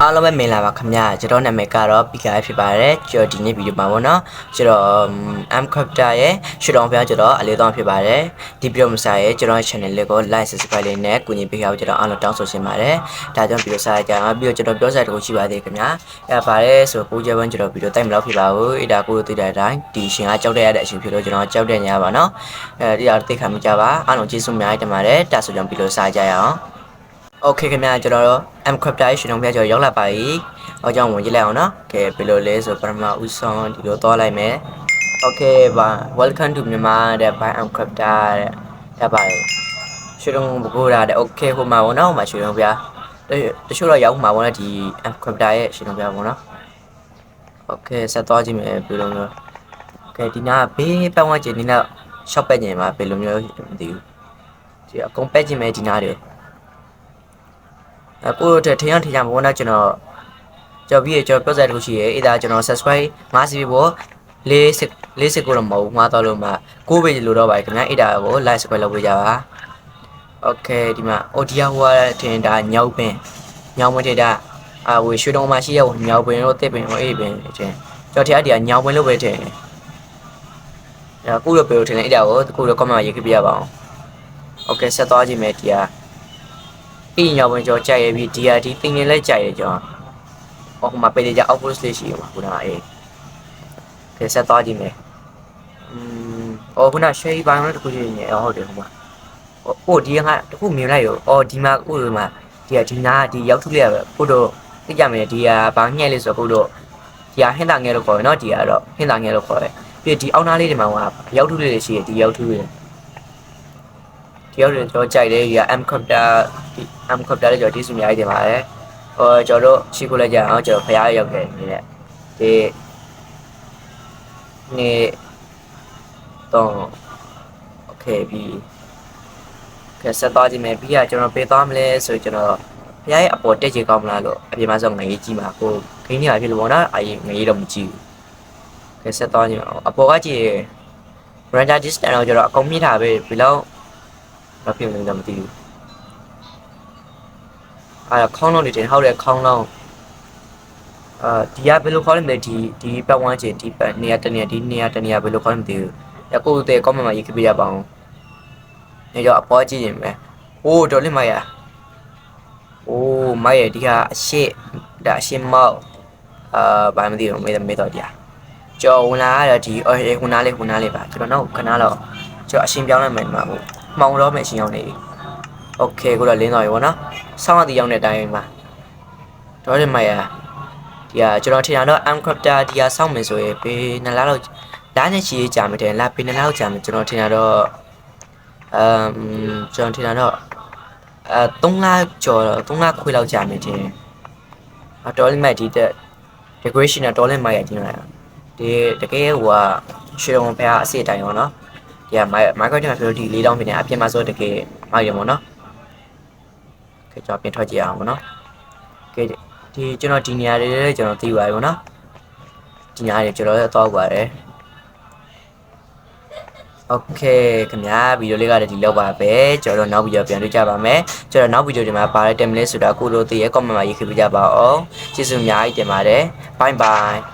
အားလုံးပဲမင်္ဂလာပါခင်ဗျာကျွန်တော်နာမည်ကတော့ PKI ဖြစ်ပါတယ်ကျွန်တော်ဒီနေ့ဗီဒီယိုမှာပေါ့နော်ကျွန်တော် Amcrafter ရဲ့ရှုထောင့်ဖျားကျွန်တော်အလေးသောဖြစ်ပါတယ်ဒီဗီဒီယိုမှာစာရဲ့ကျွန်တော် channel လေးကို like subscribe လေးနဲ့ကူညီပေးကြဖို့ကျွန်တော်အားလုံးတောင်းဆိုချင်ပါတယ်ဒါကြောင့်ဗီဒီယိုစာကြအောင်ပြီးတော့ကျွန်တော်ပြောစရာတခုရှိပါသေးခင်ဗျာအဲ့ဒါပါတယ်ဆိုပိုးကြမ်းကျွန်တော်ဗီဒီယိုတိုက်မလို့ဖြစ်ပါဘူးအဲ့ဒါကိုသိတဲ့အတိုင်းဒီရှင်ကကြောက်တဲ့အရှင်ဖြစ်လို့ကျွန်တော်ကြောက်တဲ့ညပါနော်ဒီအသိခံမိကြပါအားလုံးကျေးဇူးများတင်ပါတယ်ဒါဆိုကျွန်တော်ဗီဒီယိုစာကြရအောင်โอเคခင်ဗျာကျွန်တော်တို့ Amcrafter ရှင်တော်ဖျားကျွန်တော်ရောက်လာပါပြီ။ဟောကြောင့်ဝင်ကြည့်လိုက်အောင်နော်။ကဲဘယ်လိုလဲဆိုပထမဦးဆုံးဒီလိုသွားလိုက်မယ်။ Okay ပါ welcome to မြန်မာတဲ့ by Amcrafter တဲ့ပါရှင်တော်ဘကိုးတာတဲ့ Okay ဟိုမှာပေါ့နော်။ဟိုမှာရှင်တော်ဖျားတချို့တော့ရောက်မှာပေါ့နော်ဒီ Amcrafter ရဲ့ရှင်တော်ဖျားပေါ့နော်။ Okay ဆက်သွားကြည့်မယ်ဘယ်လိုမျိုး။ Okay ဒီနာဘေးပတ်ဝန်းကျင်ဒီနာ shop ပဲကျင်မှာဘယ်လိုမျိုးမသိဘူး။ဒီအကုန်ပဲကျင်မယ်ဒီနာတွေအခုထင်ရထင်ရမဟုတ်တော့ကျွန်တော်ပြီးရကျွန်တော်ပြောစရာတခုရှိရဲအဲ့ဒါကျွန်တော် subscribe 50ပေါ့40ကိုတော့မဟုတ်မှားတော့လို့မှ6 page လို့တော့ပါခင်ဗျာအဲ့ဒါကို like subscribe လုပ်ပေးကြပါ Okay ဒီမှာ audio ဟိုထင်တာညောက်ပင်ညောင်မထင်တာဝေရွှေတုံးမှာရှိရညောက်ပင်တို့တစ်ပင်တို့အေးပင်ထင်ကျွန်တော်ထင်တာညောင်ပင်လို့ပဲထင်အခုတော့ပြောထင်တယ်အဲ့ဒါကိုအခုတော့ comment မှာရေးခဲ့ပြရပါအောင် Okay ဆက်သွားကြည့်မယ်ဒီဟာပြီးညောင်ဝင်ကြောကြိုက်ရပြီဒီဟာဒီသင်ငင်လဲကြိုက်ရကြောဟိုမှာပေးကြ output လေးရှိရမှာခုနအေးကဲဆက်သွားကြည့်မယ်ခုန share ဘိုင်းတော့တခုရှိနေဟုတ်တယ်ဟိုမှာဟိုဒီကတခုမြင်လိုက်ရောဒီမှာဥလိုမှာဒီနာဒီရောက်ထုလေးရပဲကိုတို့သိကြမယ်ဒီဟာဘာညှက်လေးဆိုကိုတို့ဒီဟာဟင်းတာငယ်လို့ခေါ်ရနော်ဒီကတော့ဟင်းတာငယ်လို့ခေါ်ရပြီးဒီအောက်နားလေးတွေမှာရောက်ထုလေးတွေရှိရဒီရောက်ထုလေးဒီရောက်တွေကျွန်တော်ကြိုက်တယ်ဒီက Amcrafter လေးကျွန်တော်ဒီစုအများကြီးတင်ပါတယ်ကျွန်တော်တို့ရှိခိုးလိုက်ကြအောင်ကျွန်တော်ဖျားရောက်တယ်နေနဲ့ဒီနေ့တော့ Okay ပြီးကဲဆက်သွားကြည့်မယ်ပြီးကကျွန်တော်ပေးသွားမလဲဆိုကျွန်တော်ဖျားရဲ့အပေါ်တက်ချေကောင်းမလားလို့အပြင်မှာဆိုငရေကြီးမှာကိုခင်းနေတာဖြစ်လို့ပေါ့နော်အေးငရေတော့မကြည့်ဘူးကဲဆက်သွားကြည့်အောင်အပေါ်ကကြည့် render distance တော့ကျွန်တော်အကုန်မြင့်ထားပဲဘယ်လောက်မဖြစ်ဘူးလည်းမသိဘူးခေါင်းလုံးတွေတင်ဟောက်တဲ့ခေါင်းလုံးဒီကဘယ်လိုခေါ်လဲမလဲဒီပတ်ဝန်းကျင်ဒီပတ်နေရာတနေရာဒီနေရာတနေရာဘယ်လိုခေါ်လဲမသိဘူးအခုတည်း comment မှာရေးခဲ့ပြရပါအောင်နေတော့အပေါ်ကြည့်ရင်ပဲဟိုးတော်လေးမရမရဒီကအရှိဒါအရှိမောက်ဘာမသိဘူးမေးတော့တရားကျော်ဝင်လာရဒီခုနားလေးပါကျွန်တော်နောက်ခဏတော့ကျော်အရှင်ပြောင်းလိုက်မယ်မှာဟိုမှောင်တော့မယ်အရှင်ရောက်နေပြီ Okay ကိုတော့လင်းသွားပြီဗောနော်ဆောင်းရတဲ့ရောက်တဲ့အတိုင်းမှာတော့ဒီမှာဒီဟာကျွန်တော်ထင်တာတော့ Amcrafter ဒီဟာစောင့်မယ်ဆိုရင်ပေ2လလောက်လာနဲ့ချီကြာမယ်တဲ့လာပေ2လလောက်ကြာမယ်ကျွန်တော်ထင်တာတော့ကျွန်တော်ထင်တာတော့3လကျော်3လခွေလောက်ကြာမယ်ထင်တော်လေးမိုက်ဒီတဲ့ decoration နဲ့တော်လေးမိုက်ရတင်လာဒီတကယ်ဟိုကရွှေရုံဖះအစစ်တိုင်ရောနော်ဒီက Microsoft မှာပြောဒီ၄တောင်းဖြစ်နေအပြင်မှာဆိုတကယ်မိုက်ရမို့နော်ကဲကျွန်တော်ပြင်ထွက်ကြည့်အောင်ပေါ့နော်ကဲဒီကျွန်တော်ဒီနေရာလေးကျွန်တော်သိပါပြီပေါ့နော်ဒီနေရာလေးကျွန်တော်လည်းသွားပါတယ်โอเคခင်ဗျာဗီဒီယိုလေးကလည်းဒီလောက်ပါပဲကျွန်တော်တို့နောက်ဗီဒီယိုပြန်တွေ့ကြပါမယ်ကျွန်တော်နောက်ဗီဒီယိုဒီမှာပါတဲ့ template ဆိုတာကိုလိုသိရဲ့ comment မှာရေးခဲ့ပြကြပါအောင်ကျေးဇူးအများကြီးတင်ပါတယ် bye bye